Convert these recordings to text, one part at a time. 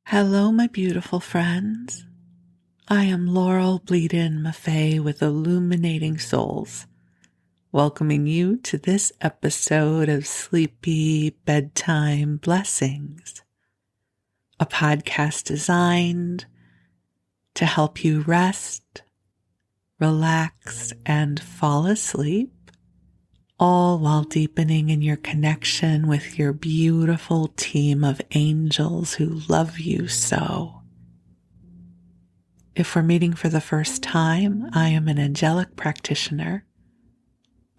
Hello, my beautiful friends. I am Laurel Bleadon-Maffei with Illuminating Souls, welcoming you to this episode of Sleepy Bedtime Blessings, a podcast designed to help you rest, relax, and fall asleep, all while deepening in your connection with your beautiful team of angels who love you so. If we're meeting for the first time, I am an angelic practitioner,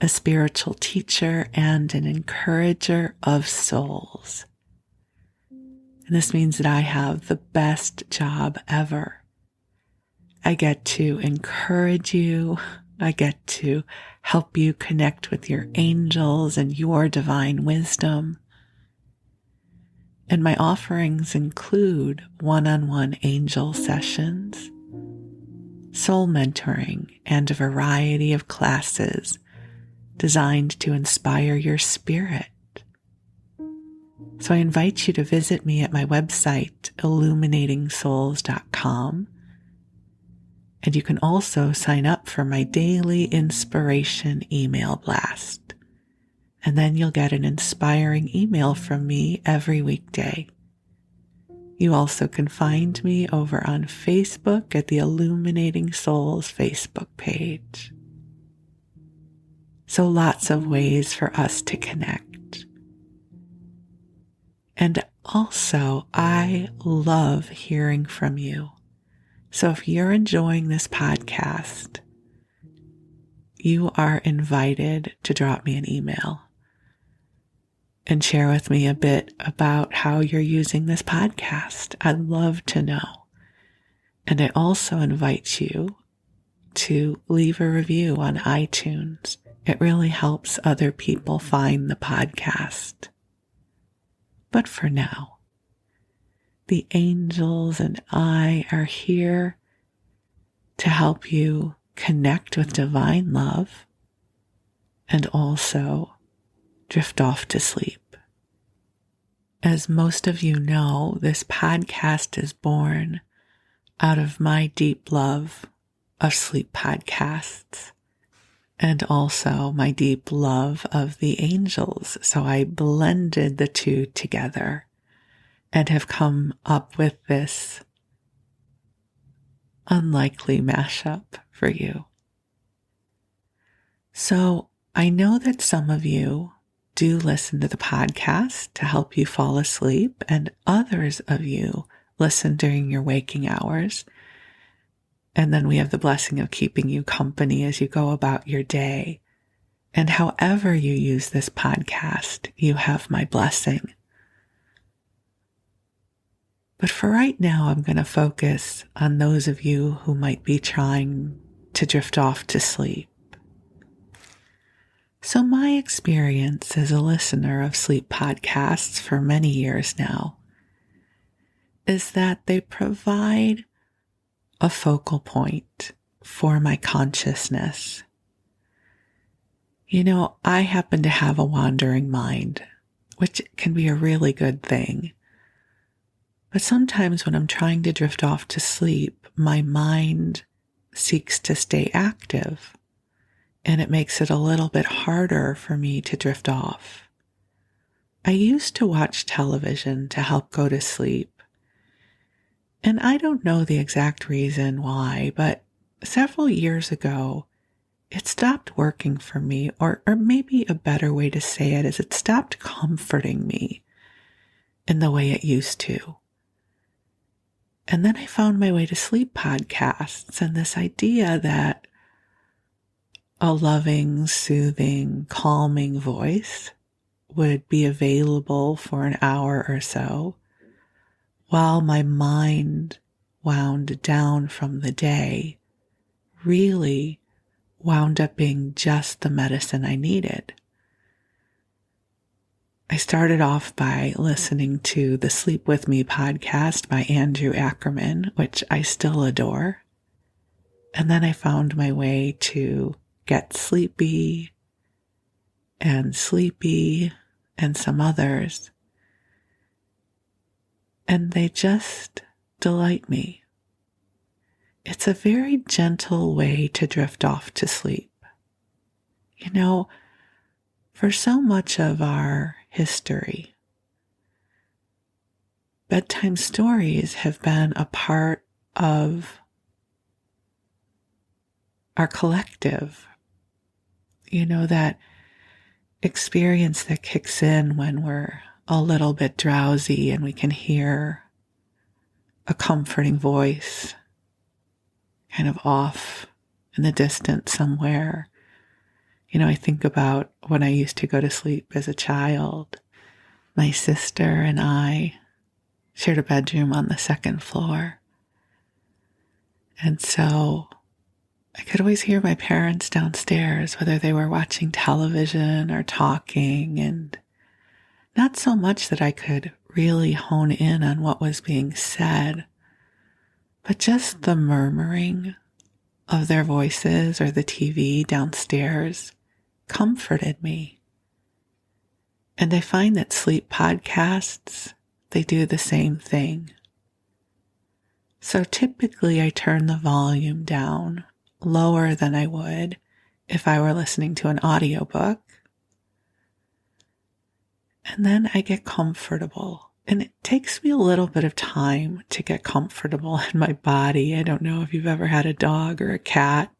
a spiritual teacher, and an encourager of souls. And this means that I have the best job ever. I get to encourage you. I get to help you connect with your angels and your divine wisdom. And my offerings include one-on-one angel sessions, soul mentoring, and a variety of classes designed to inspire your spirit. So I invite you to visit me at my website, illuminatingsouls.com. And you can also sign up for my daily inspiration email blast. And then you'll get an inspiring email from me every weekday. You also can find me over on Facebook at the Illuminating Souls Facebook page. So lots of ways for us to connect. And also, I love hearing from you. So if you're enjoying this podcast, you are invited to drop me an email and share with me a bit about how you're using this podcast. I'd love to know. And I also invite you to leave a review on iTunes. It really helps other people find the podcast. But for now, the angels and I are here to help you connect with divine love and also drift off to sleep. As most of you know, this podcast is born out of my deep love of sleep podcasts and also my deep love of the angels. So I blended the two together and have come up with this unlikely mashup for you. So I know that some of you do listen to the podcast to help you fall asleep, and others of you listen during your waking hours. And then we have the blessing of keeping you company as you go about your day. And however you use this podcast, you have my blessing. But for right now, I'm going to focus on those of you who might be trying to drift off to sleep. So my experience as a listener of sleep podcasts for many years now is that they provide a focal point for my consciousness. You know, I happen to have a wandering mind, which can be a really good thing. But sometimes when I'm trying to drift off to sleep, my mind seeks to stay active, and it makes it a little bit harder for me to drift off. I used to watch television to help go to sleep, and I don't know the exact reason why, but several years ago, it stopped working for me, or maybe a better way to say it is it stopped comforting me in the way it used to. And then I found my way to sleep podcasts and this idea that a loving, soothing, calming voice would be available for an hour or so while my mind wound down from the day really wound up being just the medicine I needed. I started off by listening to the Sleep With Me podcast by Andrew Ackerman, which I still adore. And then I found my way to Get Sleepy and Sleepy and some others. and they just delight me. It's a very gentle way to drift off to sleep. You know, for so much of our history, bedtime stories have been a part of our collective. You know, that experience that kicks in when we're a little bit drowsy and we can hear a comforting voice kind of off in the distance somewhere. You know, I think about when I used to go to sleep as a child. My sister and I shared a bedroom on the second floor. And so I could always hear my parents downstairs, whether they were watching television or talking, and not so much that I could really hone in on what was being said, but just the murmuring of their voices or the TV downstairs comforted me. And I find that sleep podcasts, they do the same thing. So typically I turn the volume down lower than I would if I were listening to an audiobook. And then I get comfortable. And it takes me a little bit of time to get comfortable in my body. I don't know if you've ever had a dog or a cat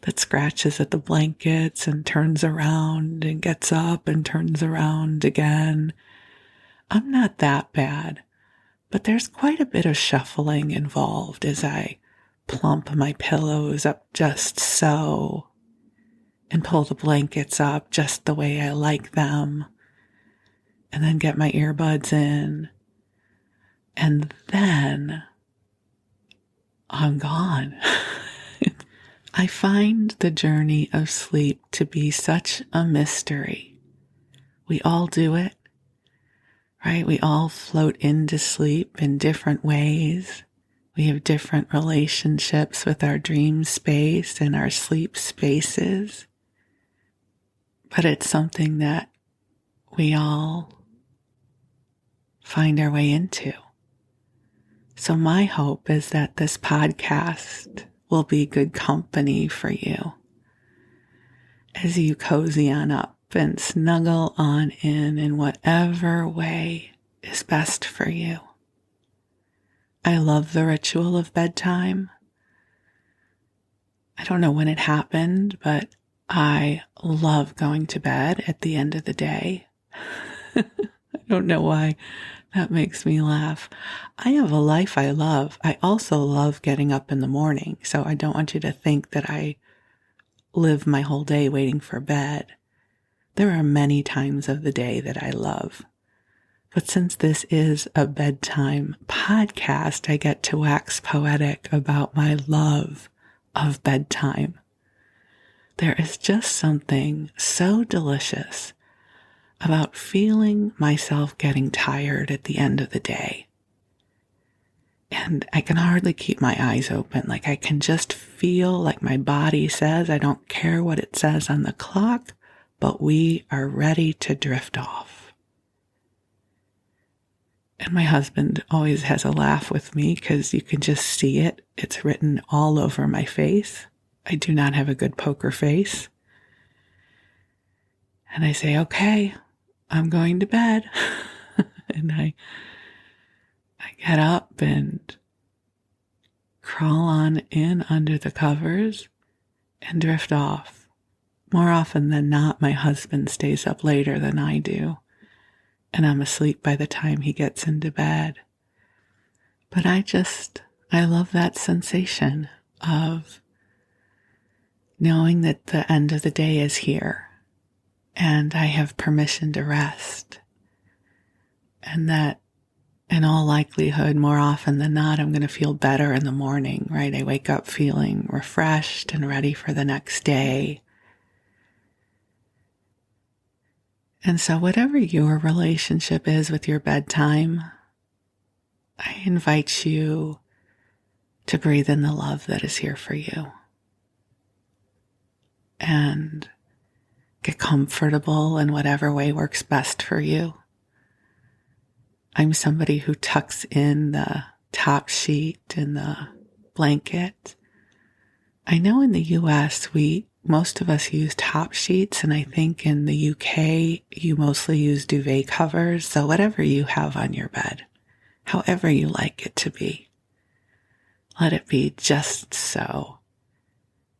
that scratches at the blankets and turns around and gets up and turns around again. I'm not that bad, but there's quite a bit of shuffling involved as I plump my pillows up just so and pull the blankets up just the way I like them, and then get my earbuds in, and then I'm gone. I find the journey of sleep to be such a mystery. We all do it, right? We all float into sleep in different ways. We have different relationships with our dream space and our sleep spaces. But it's something that we all find our way into. So my hope is that this podcast will be good company for you as you cozy on up and snuggle on in whatever way is best for you. I love the ritual of bedtime. I don't know when it happened, but I love going to bed at the end of the day. I don't know why that makes me laugh. I have a life I love. I also love getting up in the morning, so I don't want you to think that I live my whole day waiting for bed. There are many times of the day that I love. But since this is a bedtime podcast, I get to wax poetic about my love of bedtime. There is just something so delicious about feeling myself getting tired at the end of the day. And I can hardly keep my eyes open. Like I can just feel like my body says, I don't care what it says on the clock, but we are ready to drift off. And my husband always has a laugh with me because you can just see it. It's written all over my face. I do not have a good poker face. And I say, okay, I'm going to bed. And I get up and crawl on in under the covers and drift off. More often than not, my husband stays up later than I do, and I'm asleep by the time he gets into bed. But I love that sensation of knowing that the end of the day is here and I have permission to rest, and that in all likelihood, more often than not, I'm going to feel better in the morning, right? I wake up feeling refreshed and ready for the next day. And so whatever your relationship is with your bedtime, I invite you to breathe in the love that is here for you and get comfortable in whatever way works best for you. I'm somebody who tucks in the top sheet in the blanket. I know in the US, most of us use top sheets, and I think in the UK, you mostly use duvet covers. So whatever you have on your bed, however you like it to be, let it be just so.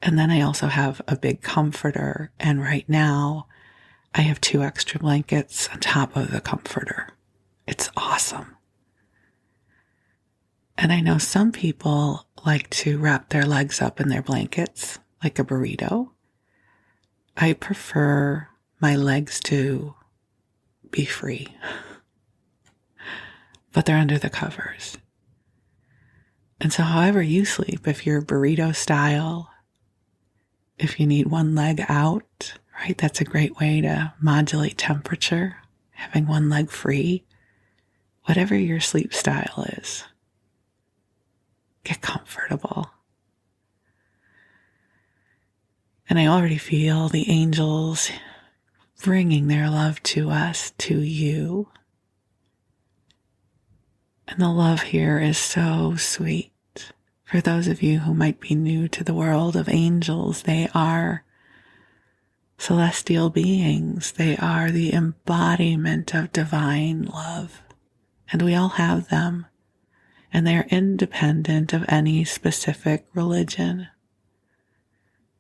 And then I also have a big comforter, and right now I have 2 extra blankets on top of the comforter. It's awesome. And I know some people like to wrap their legs up in their blankets like a burrito. I prefer my legs to be free, but they're under the covers. And so however you sleep, if you're burrito style, if you need one leg out, right, that's a great way to modulate temperature, having one leg free. Whatever your sleep style is, get comfortable. And I already feel the angels bringing their love to us, to you. And the love here is so sweet. For those of you who might be new to the world of angels, they are celestial beings. They are the embodiment of divine love. And we all have them. And they are independent of any specific religion.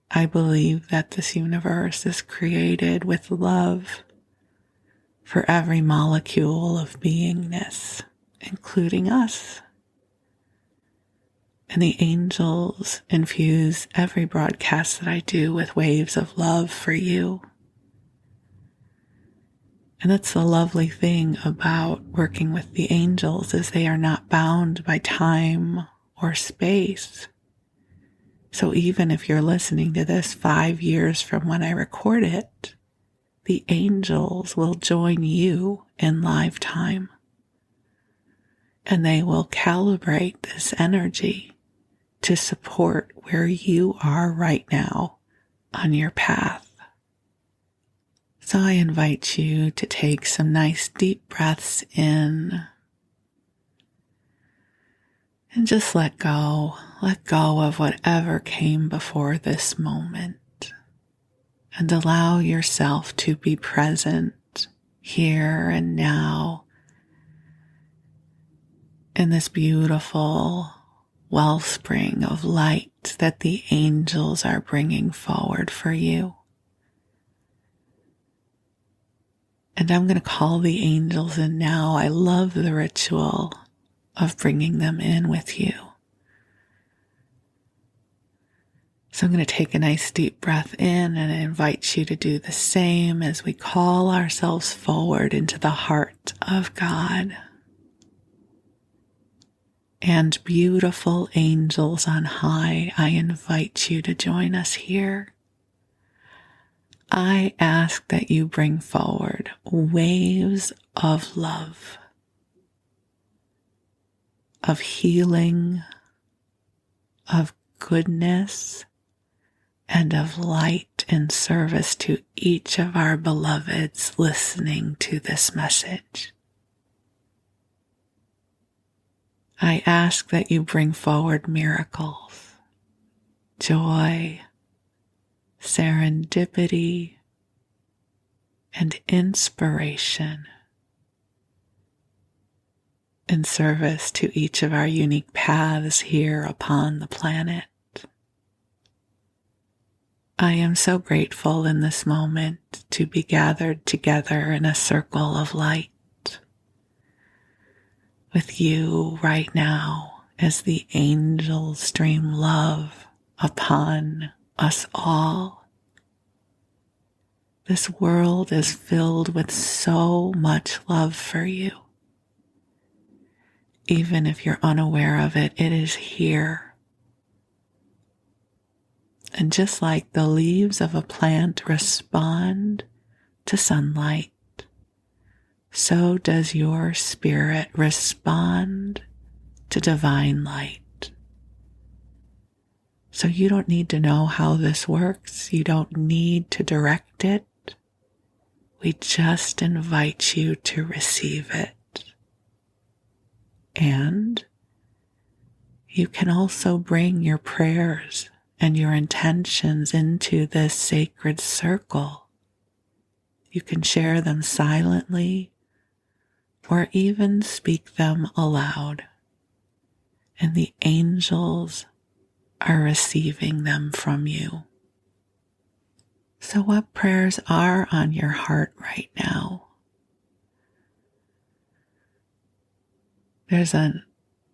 I believe that this universe is created with love for every molecule of beingness, including us. And the angels infuse every broadcast that I do with waves of love for you. And that's the lovely thing about working with the angels, is they are not bound by time or space. So even if you're listening to this 5 years from when I record it, the angels will join you in live time. And they will calibrate this energy to support where you are right now on your path. So I invite you to take some nice deep breaths in and just let go of whatever came before this moment, and allow yourself to be present here and now in this beautiful wellspring of light that the angels are bringing forward for you. And I'm going to call the angels in now. I love the ritual of bringing them in with you. So I'm going to take a nice deep breath in, and I invite you to do the same as we call ourselves forward into the heart of God. And beautiful angels on high, I invite you to join us here. I ask that you bring forward waves of love, of healing, of goodness, and of light in service to each of our beloveds listening to this message. I ask that you bring forward miracles, joy, serendipity, and inspiration in service to each of our unique paths here upon the planet. I am so grateful in this moment to be gathered together in a circle of light with you right now as the angels stream love upon us all. This world is filled with so much love for you. Even if you're unaware of it, it is here. And just like the leaves of a plant respond to sunlight, so does your spirit respond to divine light. So you don't need to know how this works. You don't need to direct it. We just invite you to receive it. And you can also bring your prayers and your intentions into this sacred circle. You can share them silently or even speak them aloud. And the angels are receiving them from you. So what prayers are on your heart right now? There's an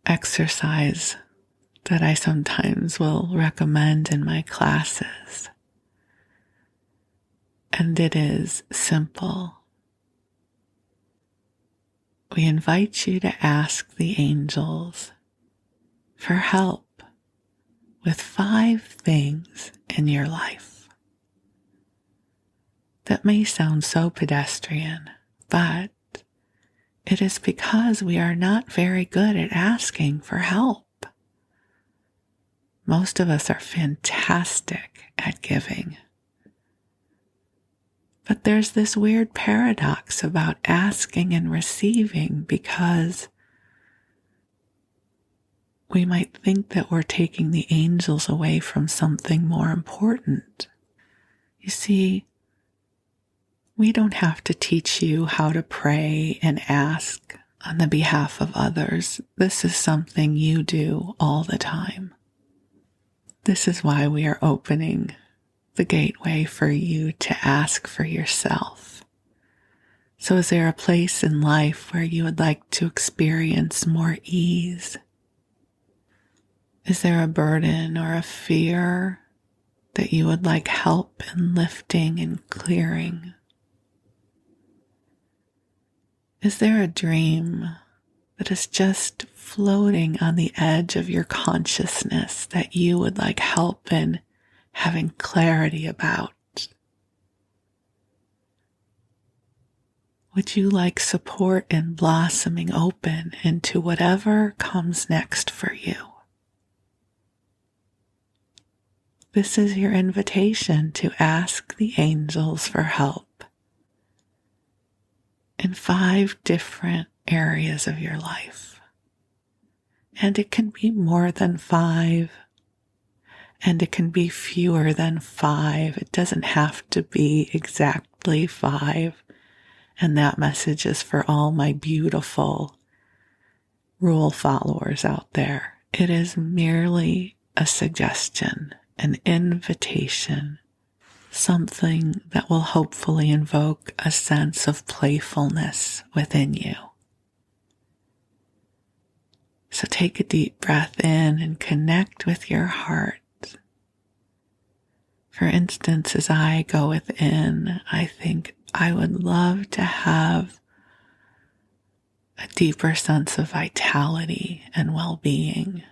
exercise that I sometimes will recommend in my classes. And it is simple. We invite you to ask the angels for help with 5 things in your life. That may sound so pedestrian, but it is because we are not very good at asking for help. Most of us are fantastic at giving. But there's this weird paradox about asking and receiving because we might think that we're taking the angels away from something more important. You see, we don't have to teach you how to pray and ask on the behalf of others. This is something you do all the time. This is why we are opening the gateway for you to ask for yourself. So is there a place in life where you would like to experience more ease? Is there a burden or a fear that you would like help in lifting and clearing? Is there a dream that is just floating on the edge of your consciousness that you would like help in having clarity about? Would you like support in blossoming open into whatever comes next for you? This is your invitation to ask the angels for help in 5 different areas of your life. And it can be more than 5, and it can be fewer than 5. It doesn't have to be exactly 5. And that message is for all my beautiful rule followers out there. It is merely a suggestion, an invitation, something that will hopefully invoke a sense of playfulness within you. So take a deep breath in and connect with your heart. For instance, as I go within, I think I would love to have a deeper sense of vitality and well-being.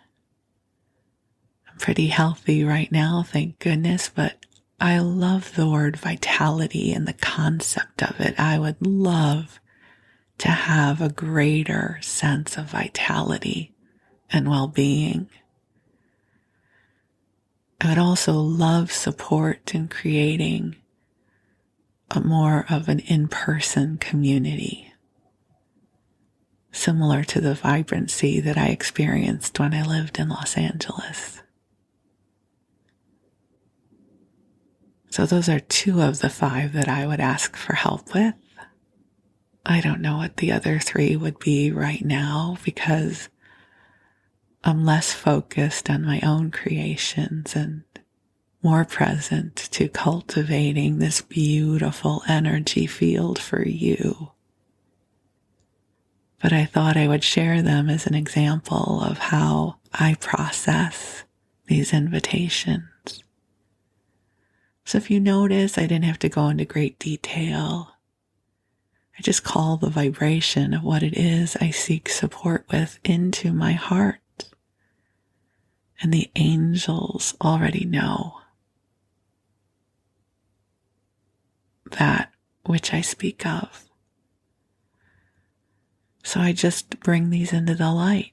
I'm pretty healthy right now, thank goodness, but I love the word vitality and the concept of it. I would love to have a greater sense of vitality and well-being. I would also love support in creating a more of an in-person community, similar to the vibrancy that I experienced when I lived in Los Angeles. So those are 2 of the 5 that I would ask for help with. I don't know what the other 3 would be right now because I'm less focused on my own creations and more present to cultivating this beautiful energy field for you. But I thought I would share them as an example of how I process these invitations. So if you notice, I didn't have to go into great detail. I just call the vibration of what it is I seek support with into my heart. And the angels already know that which I speak of. So I just bring these into the light.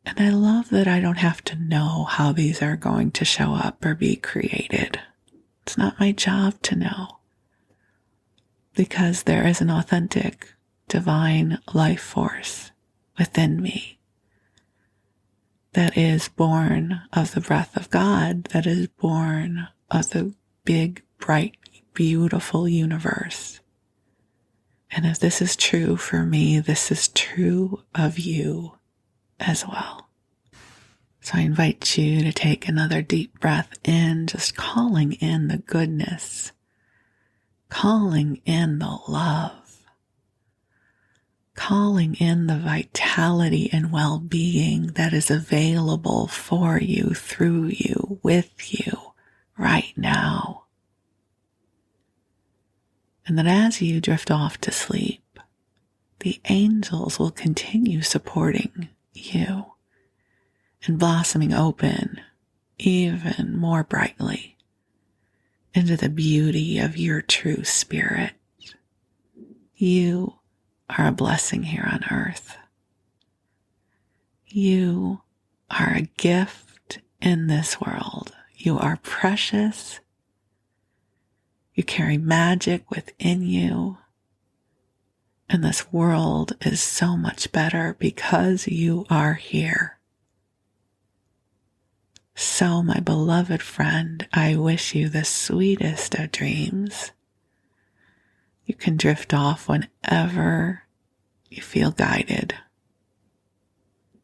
And I love that I don't have to know how these are going to show up or be created. It's not my job to know, because there is an authentic divine life force within me that is born of the breath of God, that is born of the big, bright, beautiful universe. And if this is true for me, this is true of you as well. So I invite you to take another deep breath in, just calling in the goodness, calling in the love, calling in the vitality and well-being that is available for you, through you, with you right now. And that as you drift off to sleep, the angels will continue supporting you and blossoming open even more brightly into the beauty of your true spirit. You are a blessing here on earth. You are a gift in this world. You are precious. You carry magic within you. And this world is so much better because you are here. So, my beloved friend, I wish you the sweetest of dreams. You can drift off whenever you feel guided.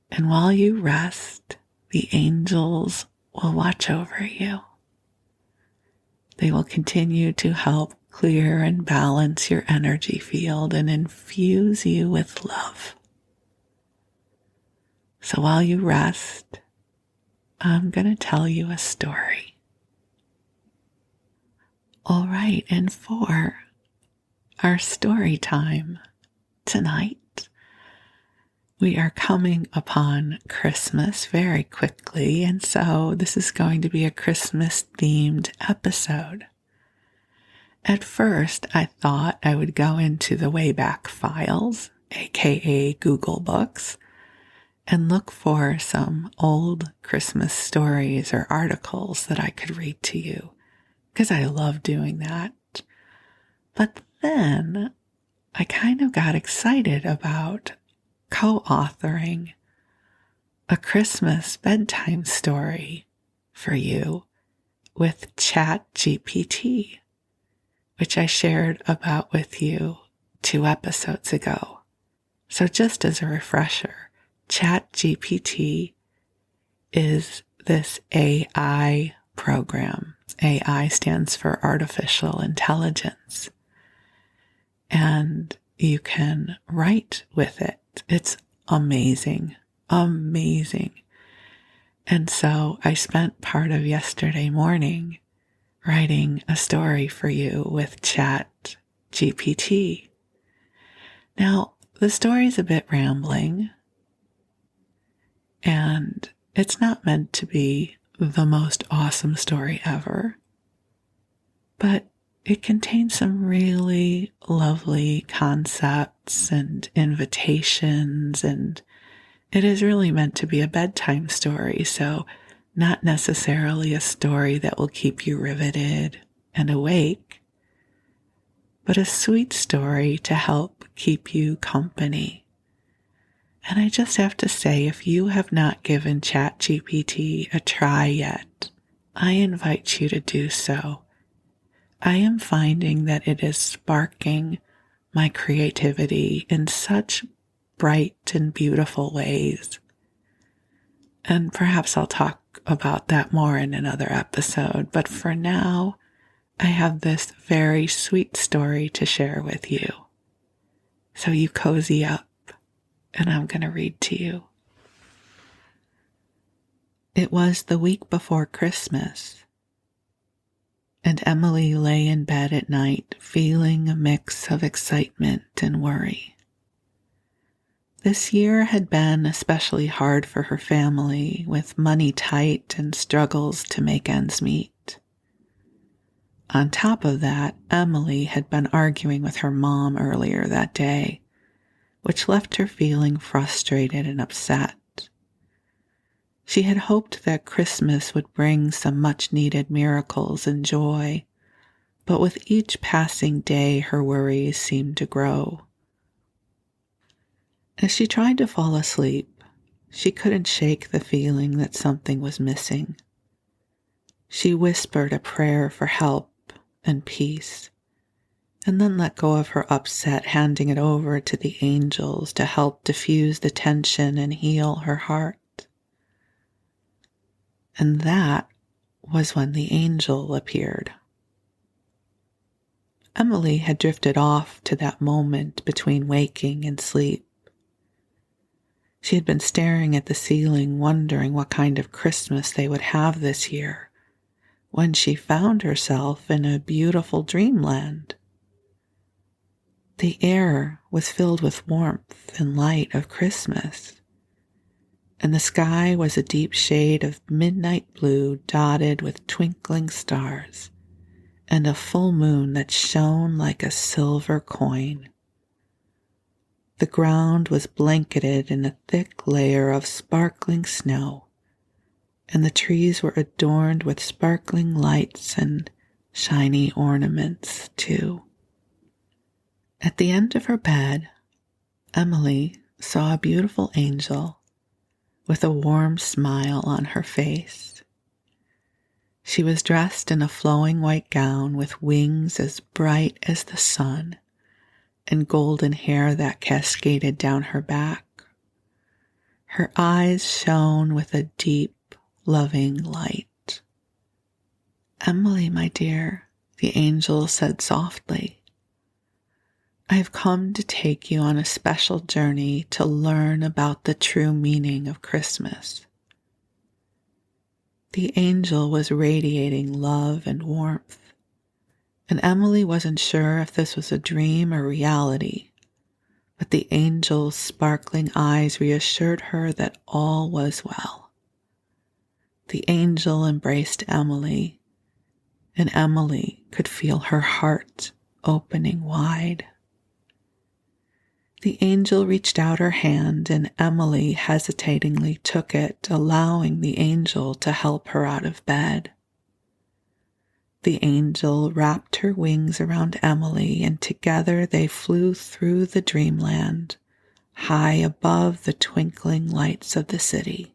And while you rest, the angels will watch over you. They will continue to help clear and balance your energy field and infuse you with love. So while you rest, I'm going to tell you a story. All right, and for our story time tonight, we are coming upon Christmas very quickly, and so this is going to be a Christmas-themed episode. At first, I thought I would go into the Wayback Files, aka Google Books, and look for some old Christmas stories or articles that I could read to you, because I love doing that. But then I kind of got excited about co-authoring a Christmas bedtime story for you with ChatGPT, which I shared about with you 2 episodes ago. So just as a refresher, ChatGPT is this AI program. AI stands for artificial intelligence. And you can write with it. It's amazing, amazing. And so I spent part of yesterday morning writing a story for you with ChatGPT. Now, the story's a bit rambling, and it's not meant to be the most awesome story ever, but it contains some really lovely concepts and invitations, and it is really meant to be a bedtime story, so not necessarily a story that will keep you riveted and awake, but a sweet story to help keep you company. And I just have to say, if you have not given ChatGPT a try yet, I invite you to do so. I am finding that it is sparking my creativity in such bright and beautiful ways. And perhaps I'll talk about that more in another episode. But for now, I have this very sweet story to share with you. So you cozy up, and I'm going to read to you. It was the week before Christmas, and Emily lay in bed at night feeling a mix of excitement and worry. This year had been especially hard for her family, with money tight and struggles to make ends meet. On top of that, Emily had been arguing with her mom earlier that day, which left her feeling frustrated and upset. She had hoped that Christmas would bring some much-needed miracles and joy, but with each passing day her worries seemed to grow. As she tried to fall asleep, she couldn't shake the feeling that something was missing. She whispered a prayer for help and peace, and then let go of her upset, handing it over to the angels to help diffuse the tension and heal her heart. And that was when the angel appeared. Emily had drifted off to that moment between waking and sleep. She had been staring at the ceiling, wondering what kind of Christmas they would have this year, when she found herself in a beautiful dreamland. The air was filled with warmth and light of Christmas, and the sky was a deep shade of midnight blue dotted with twinkling stars and a full moon that shone like a silver coin. The ground was blanketed in a thick layer of sparkling snow, and the trees were adorned with sparkling lights and shiny ornaments, too. At the end of her bed, Emily saw a beautiful angel with a warm smile on her face. She was dressed in a flowing white gown with wings as bright as the sun and golden hair that cascaded down her back. Her eyes shone with a deep, loving light. "Emily, my dear," the angel said softly, "I have come to take you on a special journey to learn about the true meaning of Christmas." The angel was radiating love and warmth, and Emily wasn't sure if this was a dream or reality, but the angel's sparkling eyes reassured her that all was well. The angel embraced Emily, and Emily could feel her heart opening wide. The angel reached out her hand, and Emily hesitatingly took it, allowing the angel to help her out of bed. The angel wrapped her wings around Emily, and together they flew through the dreamland, high above the twinkling lights of the city.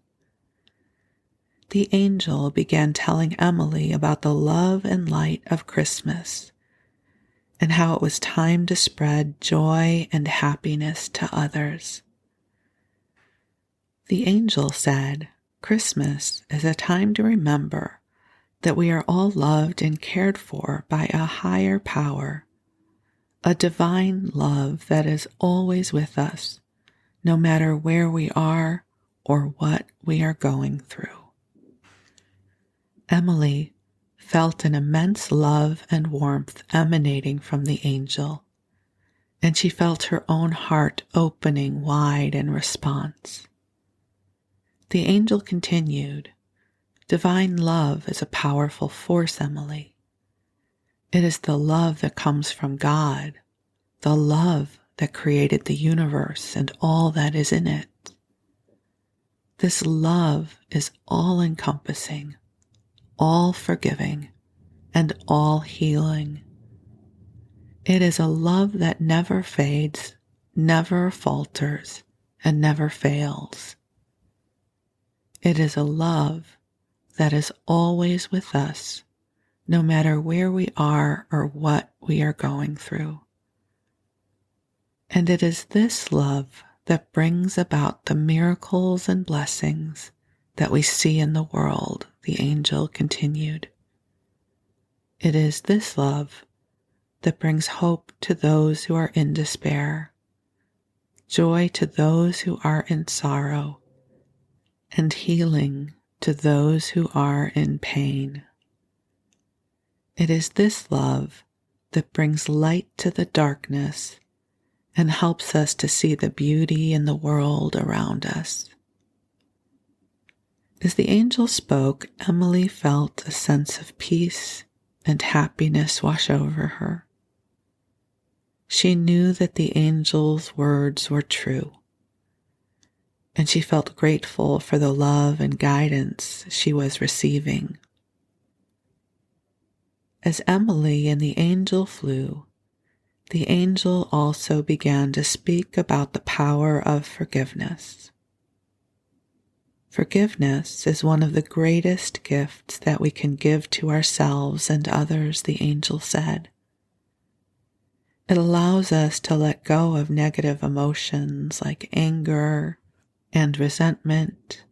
The angel began telling Emily about the love and light of Christmas, and how it was time to spread joy and happiness to others. The angel said, "Christmas is a time to remember that we are all loved and cared for by a higher power, a divine love that is always with us, no matter where we are or what we are going through." Emily felt an immense love and warmth emanating from the angel, and she felt her own heart opening wide in response. The angel continued, "Divine love is a powerful force, Emily. It is the love that comes from God, the love that created the universe and all that is in it. This love is all-encompassing, all-forgiving, and all-healing. It is a love that never fades, never falters, and never fails. It is a love that is always with us, no matter where we are or what we are going through. And it is this love that brings about the miracles and blessings that we see in the world," the angel continued. "It is this love that brings hope to those who are in despair, joy to those who are in sorrow, and healing to those who are in pain. It is this love that brings light to the darkness and helps us to see the beauty in the world around us." As the angel spoke, Emily felt a sense of peace and happiness wash over her. She knew that the angel's words were true, and she felt grateful for the love and guidance she was receiving. As Emily and the angel flew, the angel also began to speak about the power of forgiveness. Forgiveness is one of the greatest gifts that we can give to ourselves and others, the angel said. It allows us to let go of negative emotions like anger and resentment,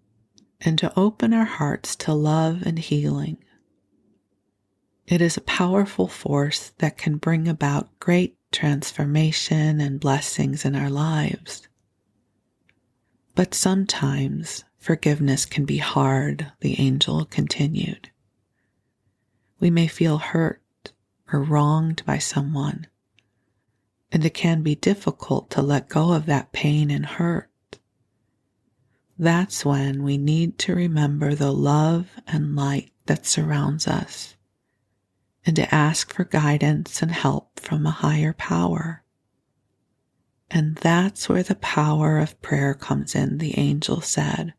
and to open our hearts to love and healing. It is a powerful force that can bring about great transformation and blessings in our lives. But sometimes forgiveness can be hard, the angel continued. We may feel hurt or wronged by someone, and it can be difficult to let go of that pain and hurt. That's when we need to remember the love and light that surrounds us, and to ask for guidance and help from a higher power. And that's where the power of prayer comes in, the angel said,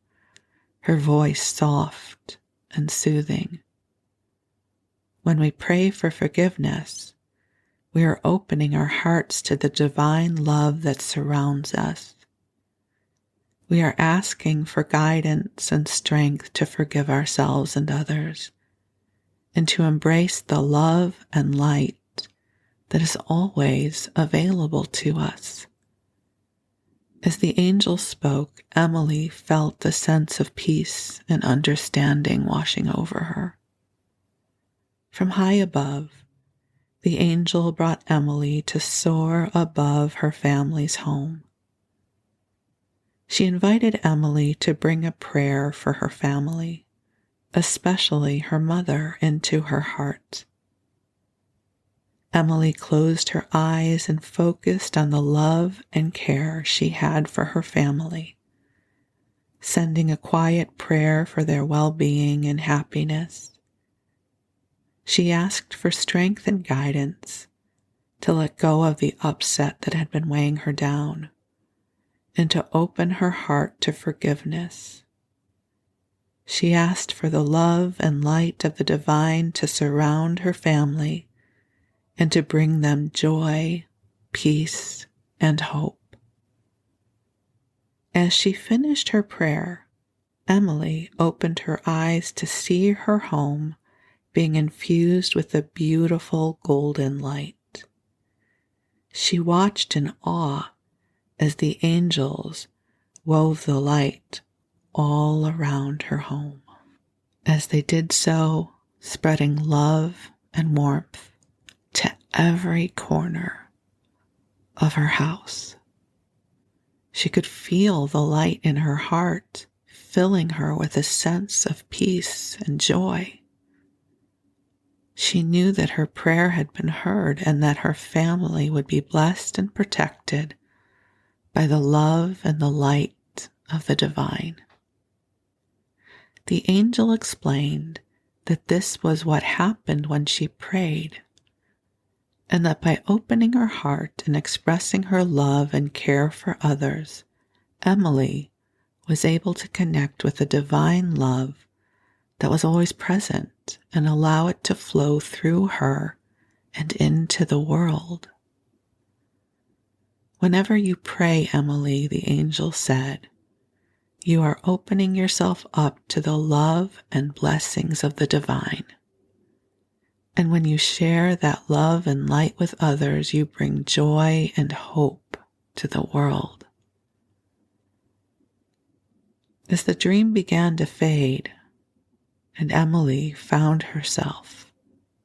her voice soft and soothing. When we pray for forgiveness, we are opening our hearts to the divine love that surrounds us. We are asking for guidance and strength to forgive ourselves and others, and to embrace the love and light that is always available to us. As the angel spoke, Emily felt a sense of peace and understanding washing over her. From high above, the angel brought Emily to soar above her family's home. She invited Emily to bring a prayer for her family, especially her mother, into her heart. Emily closed her eyes and focused on the love and care she had for her family, sending a quiet prayer for their well-being and happiness. She asked for strength and guidance to let go of the upset that had been weighing her down, and to open her heart to forgiveness. She asked for the love and light of the divine to surround her family and to bring them joy, peace, and hope. As she finished her prayer, Emily opened her eyes to see her home being infused with a beautiful golden light. She watched in awe as the angels wove the light all around her home. As they did so, spreading love and warmth to every corner of her house. She could feel the light in her heart, filling her with a sense of peace and joy. She knew that her prayer had been heard and that her family would be blessed and protected by the love and the light of the divine. The angel explained that this was what happened when she prayed, and that by opening her heart and expressing her love and care for others, Emily was able to connect with the divine love that was always present and allow it to flow through her and into the world. Whenever you pray, Emily, the angel said, you are opening yourself up to the love and blessings of the divine. And when you share that love and light with others, you bring joy and hope to the world. As the dream began to fade, and Emily found herself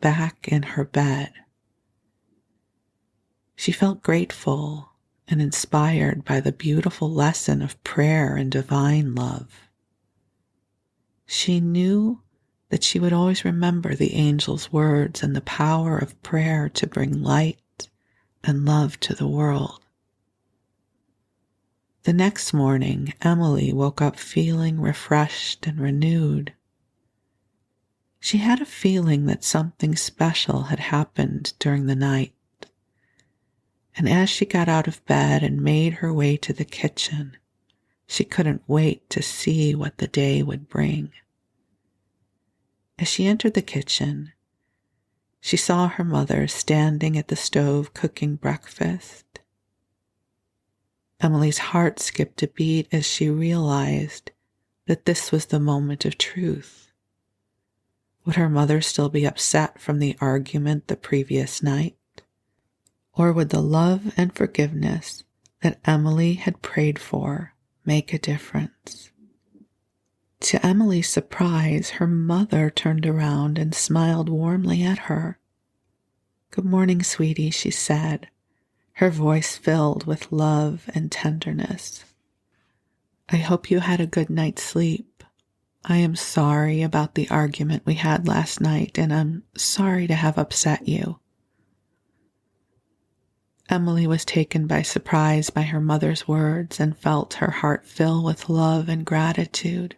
back in her bed, she felt grateful and inspired by the beautiful lesson of prayer and divine love. She knew that she would always remember the angel's words and the power of prayer to bring light and love to the world. The next morning, Emily woke up feeling refreshed and renewed. She had a feeling that something special had happened during the night. And as she got out of bed and made her way to the kitchen, she couldn't wait to see what the day would bring. As she entered the kitchen, She saw her mother standing at the stove cooking breakfast. Emily's heart skipped a beat as she realized that this was the moment of truth. Would her mother still be upset from the argument the previous night? Or would the love and forgiveness that Emily had prayed for make a difference? To Emily's surprise, her mother turned around and smiled warmly at her. "Good morning, sweetie," she said, her voice filled with love and tenderness. "I hope you had a good night's sleep. I am sorry about the argument we had last night, and I'm sorry to have upset you." Emily was taken by surprise by her mother's words and felt her heart fill with love and gratitude.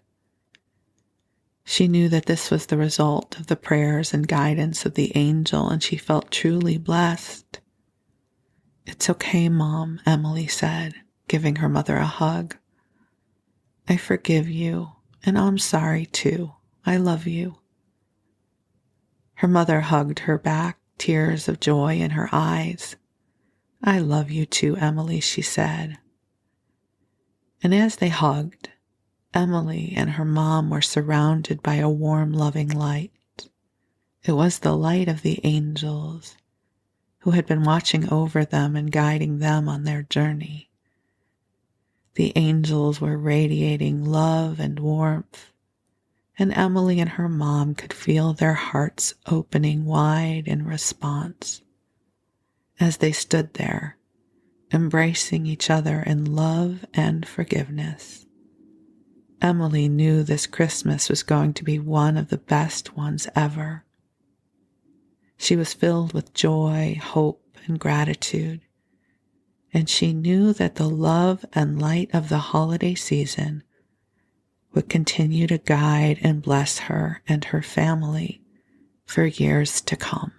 She knew that this was the result of the prayers and guidance of the angel, and she felt truly blessed. "It's okay, Mom," Emily said, giving her mother a hug. "I forgive you, and I'm sorry too. I love you." Her mother hugged her back, tears of joy in her eyes. "I love you too, Emily," she said. And as they hugged, Emily and her mom were surrounded by a warm, loving light. It was the light of the angels who had been watching over them and guiding them on their journey. The angels were radiating love and warmth, and Emily and her mom could feel their hearts opening wide in response as they stood there, embracing each other in love and forgiveness. Emily knew this Christmas was going to be one of the best ones ever. She was filled with joy, hope, and gratitude, and she knew that the love and light of the holiday season would continue to guide and bless her and her family for years to come.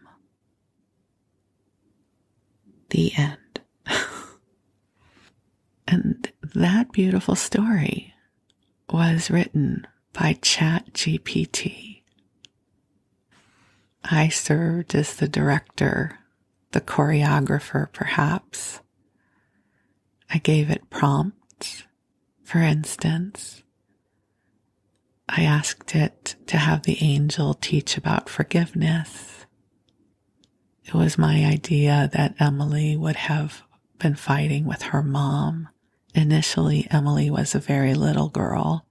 The end. And that beautiful story was written by ChatGPT. I served as the director, the choreographer perhaps. I gave it prompts. For instance, I asked it to have the angel teach about forgiveness. It was my idea that Emily would have been fighting with her mom. Initially, Emily was a very little girl,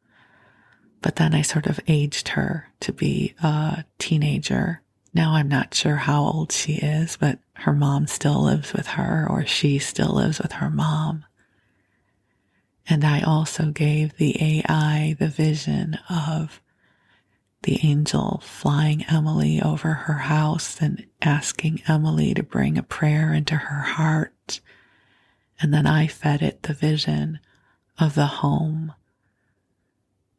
but then I sort of aged her to be a teenager. Now I'm not sure how old she is, but her mom still lives with her, or she still lives with her mom. And I also gave the AI the vision of the angel flying Emily over her house and asking Emily to bring a prayer into her heart. And then I fed it the vision of the home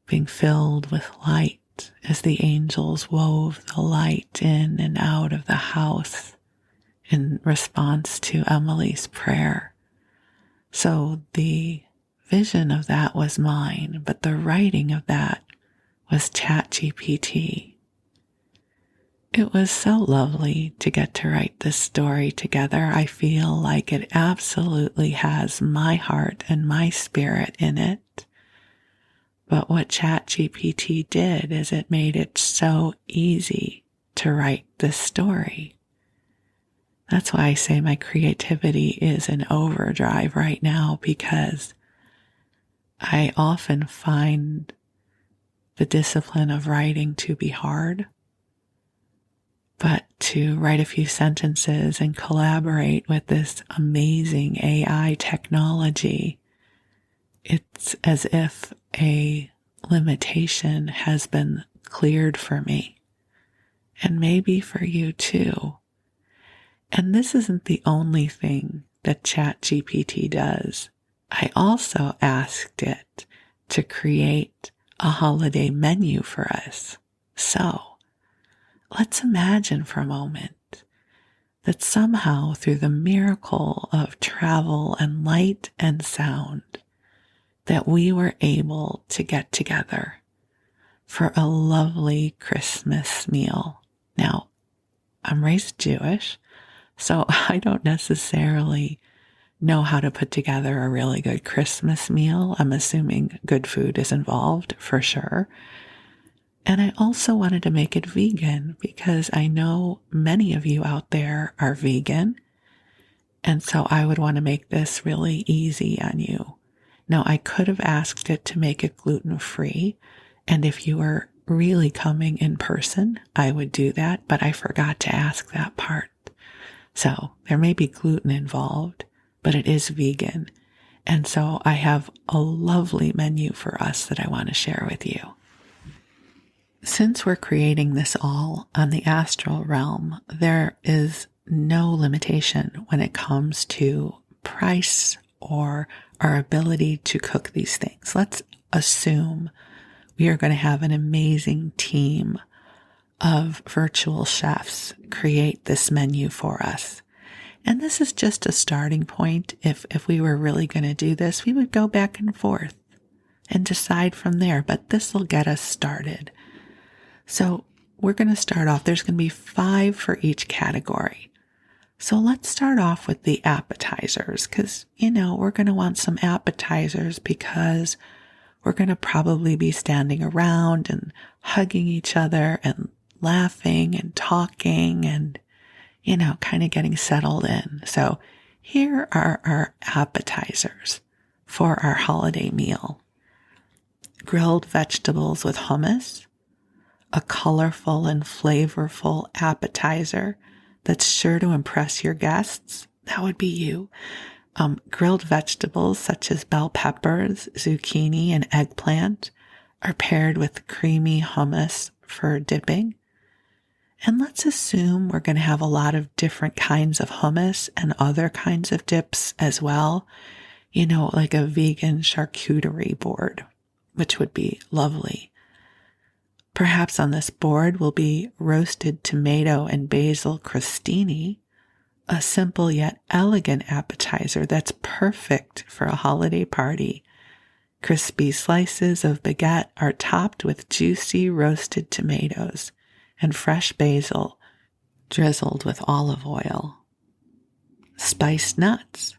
being filled with light as the angels wove the light in and out of the house in response to Emily's prayer. So the vision of that was mine, but the writing of that was ChatGPT. It was so lovely to get to write this story together. I feel like it absolutely has my heart and my spirit in it. But what ChatGPT did is it made it so easy to write this story. That's why I say my creativity is in overdrive right now, because I often find the discipline of writing to be hard. But to write a few sentences and collaborate with this amazing AI technology, it's as if a limitation has been cleared for me, and maybe for you too. And this isn't the only thing that ChatGPT does. I also asked it to create a holiday menu for us. So let's imagine for a moment that somehow through the miracle of travel and light and sound, that we were able to get together for a lovely Christmas meal. Now, I'm raised Jewish, so I don't necessarily know how to put together a really good Christmas meal. I'm assuming good food is involved for sure. And I also wanted to make it vegan because I know many of you out there are vegan. And so I would want to make this really easy on you. Now, I could have asked it to make it gluten-free. And if you were really coming in person, I would do that. But I forgot to ask that part. So there may be gluten involved, but it is vegan. And so I have a lovely menu for us that I want to share with you. Since we're creating this all on the astral realm, there is no limitation when it comes to price or our ability to cook these things. Let's assume we are going to have an amazing team of virtual chefs create this menu for us. And this is just a starting point. If we were really going to do this, we would go back and forth and decide from there. But this will get us started. So we're going to start off. There's going to be 5 for each category. So let's start off with the appetizers because, we're going to want some appetizers because we're going to probably be standing around and hugging each other and laughing and talking and, kind of getting settled in. So here are our appetizers for our holiday meal. Grilled vegetables with hummus, a colorful and flavorful appetizer that's sure to impress your guests. That would be you. Grilled vegetables such as bell peppers, zucchini, and eggplant are paired with creamy hummus for dipping. And let's assume we're going to have a lot of different kinds of hummus and other kinds of dips as well. Like a vegan charcuterie board, which would be lovely. Perhaps on this board will be roasted tomato and basil crostini, a simple yet elegant appetizer that's perfect for a holiday party. Crispy slices of baguette are topped with juicy roasted tomatoes and fresh basil drizzled with olive oil. Spiced nuts.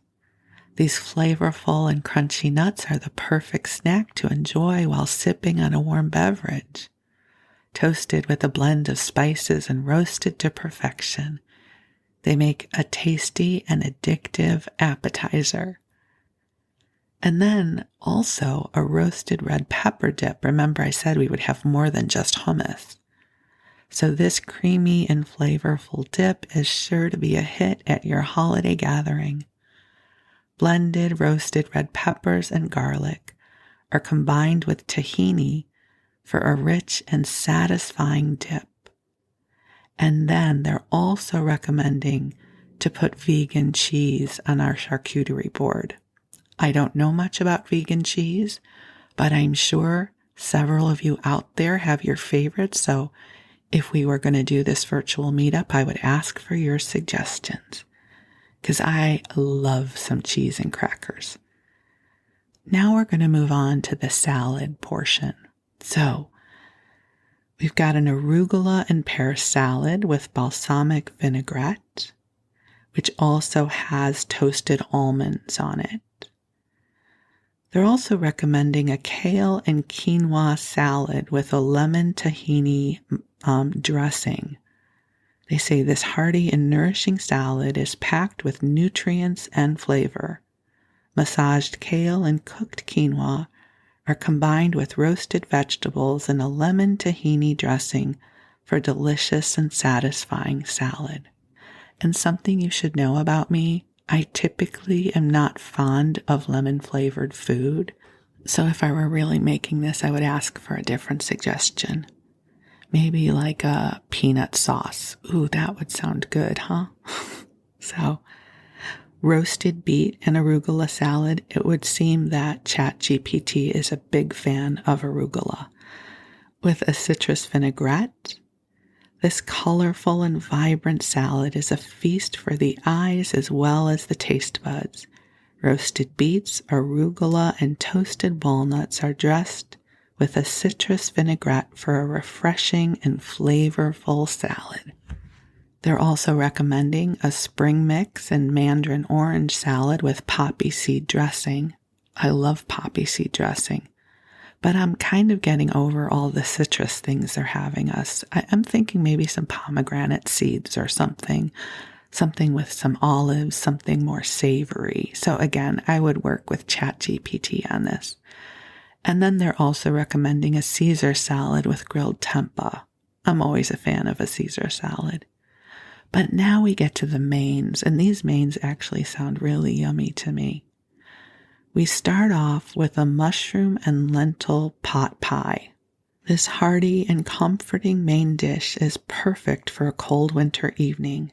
These flavorful and crunchy nuts are the perfect snack to enjoy while sipping on a warm beverage. Toasted with a blend of spices and roasted to perfection, they make a tasty and addictive appetizer. And then also a roasted red pepper dip. Remember, I said we would have more than just hummus. So this creamy and flavorful dip is sure to be a hit at your holiday gathering. Blended roasted red peppers and garlic are combined with tahini for a rich and satisfying dip. And then they're also recommending to put vegan cheese on our charcuterie board. I don't know much about vegan cheese, but I'm sure several of you out there have your favorites. So if we were going to do this virtual meetup, I would ask for your suggestions because I love some cheese and crackers. Now we're going to move on to the salad portion. So we've got an arugula and pear salad with balsamic vinaigrette, which also has toasted almonds on it. They're also recommending a kale and quinoa salad with a lemon tahini dressing. They say this hearty and nourishing salad is packed with nutrients and flavor. Massaged kale and cooked quinoa are combined with roasted vegetables and a lemon tahini dressing for delicious and satisfying salad. And something you should know about me, I typically am not fond of lemon-flavored food. So if I were really making this, I would ask for a different suggestion. Maybe like a peanut sauce. Ooh, that would sound good, huh? So, roasted beet and arugula salad. It would seem that ChatGPT is a big fan of arugula. With a citrus vinaigrette, this colorful and vibrant salad is a feast for the eyes as well as the taste buds. Roasted beets, arugula, and toasted walnuts are dressed with a citrus vinaigrette for a refreshing and flavorful salad. They're also recommending a spring mix and mandarin orange salad with poppy seed dressing. I love poppy seed dressing, but I'm kind of getting over all the citrus things they're having us. I'm thinking maybe some pomegranate seeds or something with some olives, something more savory. So again, I would work with ChatGPT on this. And then they're also recommending a Caesar salad with grilled tempeh. I'm always a fan of a Caesar salad. But now we get to the mains, and these mains actually sound really yummy to me. We start off with a mushroom and lentil pot pie. This hearty and comforting main dish is perfect for a cold winter evening.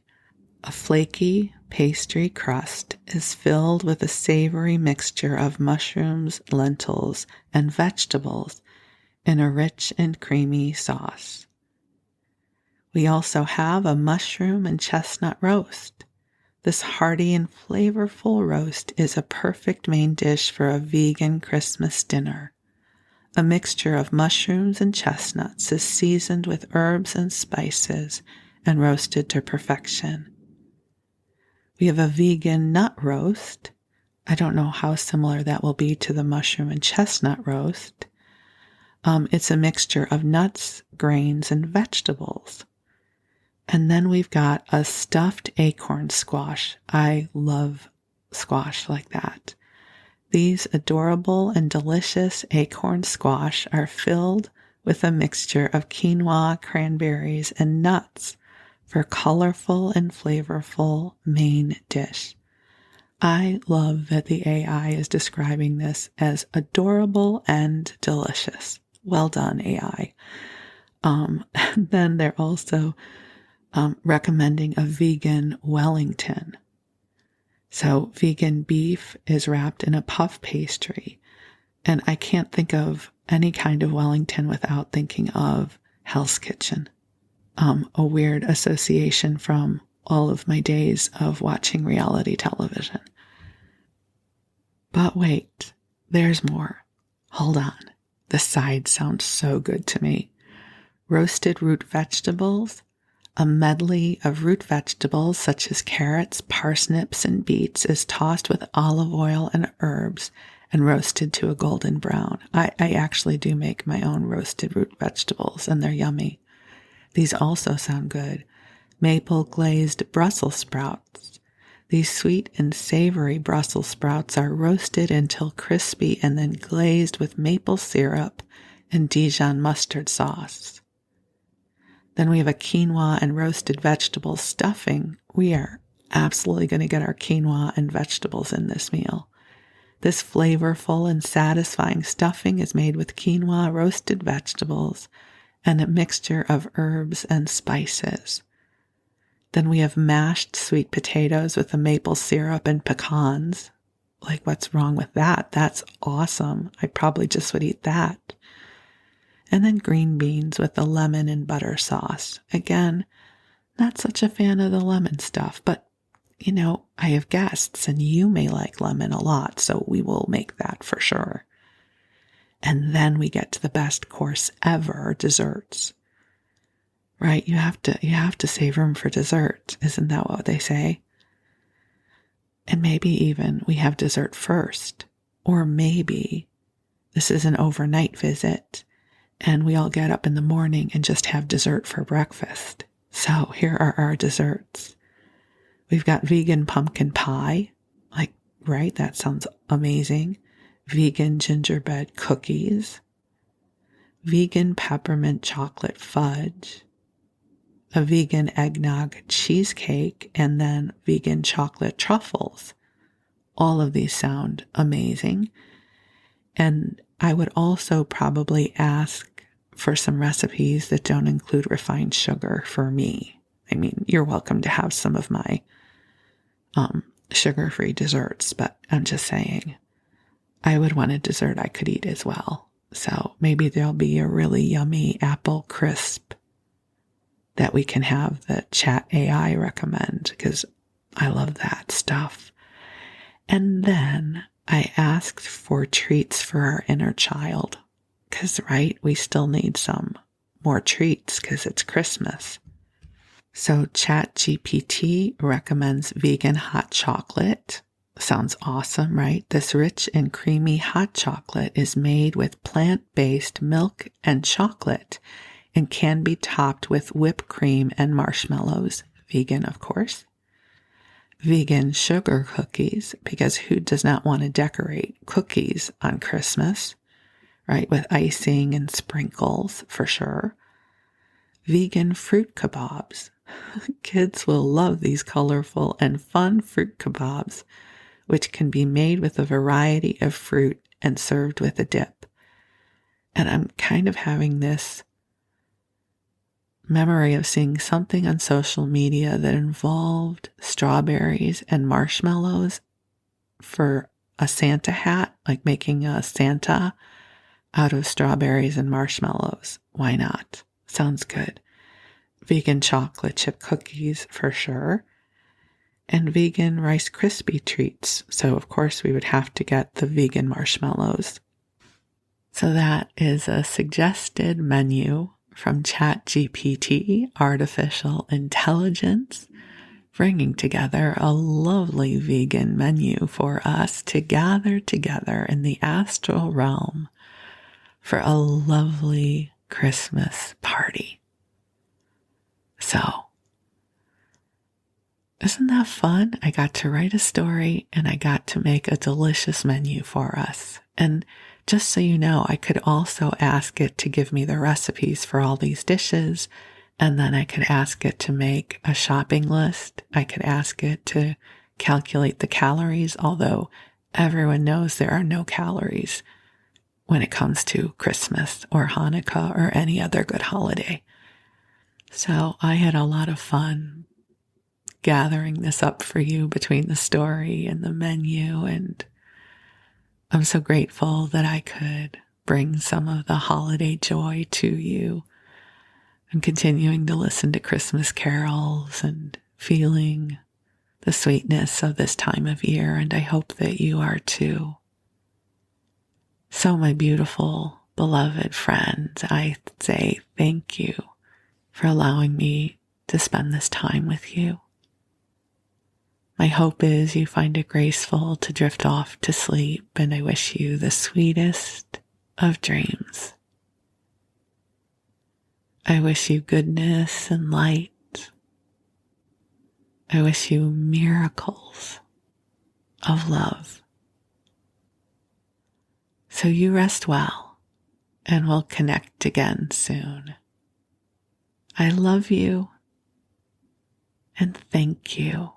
A flaky pastry crust is filled with a savory mixture of mushrooms, lentils, and vegetables in a rich and creamy sauce. We also have a mushroom and chestnut roast. This hearty and flavorful roast is a perfect main dish for a vegan Christmas dinner. A mixture of mushrooms and chestnuts is seasoned with herbs and spices and roasted to perfection. We have a vegan nut roast. I don't know how similar that will be to the mushroom and chestnut roast. It's a mixture of nuts, grains, and vegetables. And then we've got a stuffed acorn squash. I love squash like that. These adorable and delicious acorn squash are filled with a mixture of quinoa, cranberries, and nuts for a colorful and flavorful main dish. I love that the AI is describing this as adorable and delicious. Well done, AI. And then they're also recommending a vegan Wellington. So vegan beef is wrapped in a puff pastry. And I can't think of any kind of Wellington without thinking of Hell's Kitchen. A weird association from all of my days of watching reality television. But wait, there's more. Hold on. The side sounds so good to me. Roasted root vegetables. A medley of root vegetables such as carrots, parsnips, and beets is tossed with olive oil and herbs and roasted to a golden brown. I actually do make my own roasted root vegetables, and they're yummy. These also sound good. Maple glazed Brussels sprouts. These sweet and savory Brussels sprouts are roasted until crispy and then glazed with maple syrup and Dijon mustard sauce. Then we have a quinoa and roasted vegetable stuffing. We are absolutely going to get our quinoa and vegetables in this meal. This flavorful and satisfying stuffing is made with quinoa, roasted vegetables, and a mixture of herbs and spices. Then we have mashed sweet potatoes with a maple syrup and pecans. Like, what's wrong with that? That's awesome. I probably just would eat that. And then green beans with the lemon and butter sauce. Again, not such a fan of the lemon stuff, but, I have guests and you may like lemon a lot, so we will make that for sure. And then we get to the best course ever, desserts. Right? You have to save room for dessert. Isn't that what they say? And maybe even we have dessert first. Or maybe this is an overnight visit and we all get up in the morning and just have dessert for breakfast. So here are our desserts. We've got vegan pumpkin pie. Right? That sounds amazing. Vegan gingerbread cookies. Vegan peppermint chocolate fudge. A vegan eggnog cheesecake, and then vegan chocolate truffles. All of these sound amazing. And I would also probably ask for some recipes that don't include refined sugar for me. I mean, you're welcome to have some of my sugar-free desserts, but I'm just saying I would want a dessert I could eat as well. So maybe there'll be a really yummy apple crisp that we can have the chat AI recommend, because I love that stuff. And then I asked for treats for our inner child, because, right, we still need some more treats because it's Christmas. So ChatGPT recommends vegan hot chocolate. Sounds awesome, right? This rich and creamy hot chocolate is made with plant-based milk and chocolate and can be topped with whipped cream and marshmallows. Vegan, of course. Vegan sugar cookies, because who does not want to decorate cookies on Christmas, right? With icing and sprinkles for sure. Vegan fruit kebabs. Kids will love these colorful and fun fruit kebabs, which can be made with a variety of fruit and served with a dip. And I'm kind of having this memory of seeing something on social media that involved strawberries and marshmallows for a Santa hat, like making a Santa out of strawberries and marshmallows. Why not? Sounds good. Vegan chocolate chip cookies for sure. And vegan Rice Krispie treats. So of course we would have to get the vegan marshmallows. So that is a suggested menu from ChatGPT, artificial intelligence, bringing together a lovely vegan menu for us to gather together in the astral realm for a lovely Christmas party. So, isn't that fun? I got to write a story and I got to make a delicious menu for us. And just so you know, I could also ask it to give me the recipes for all these dishes. And then I could ask it to make a shopping list. I could ask it to calculate the calories, although everyone knows there are no calories when it comes to Christmas or Hanukkah or any other good holiday. So I had a lot of fun gathering this up for you between the story and the menu, and I'm so grateful that I could bring some of the holiday joy to you. I'm continuing to listen to Christmas carols and feeling the sweetness of this time of year, and I hope that you are too. So, my beautiful, beloved friends, I say thank you for allowing me to spend this time with you. My hope is you find it graceful to drift off to sleep, and I wish you the sweetest of dreams. I wish you goodness and light. I wish you miracles of love. So you rest well, and we'll connect again soon. I love you, and thank you.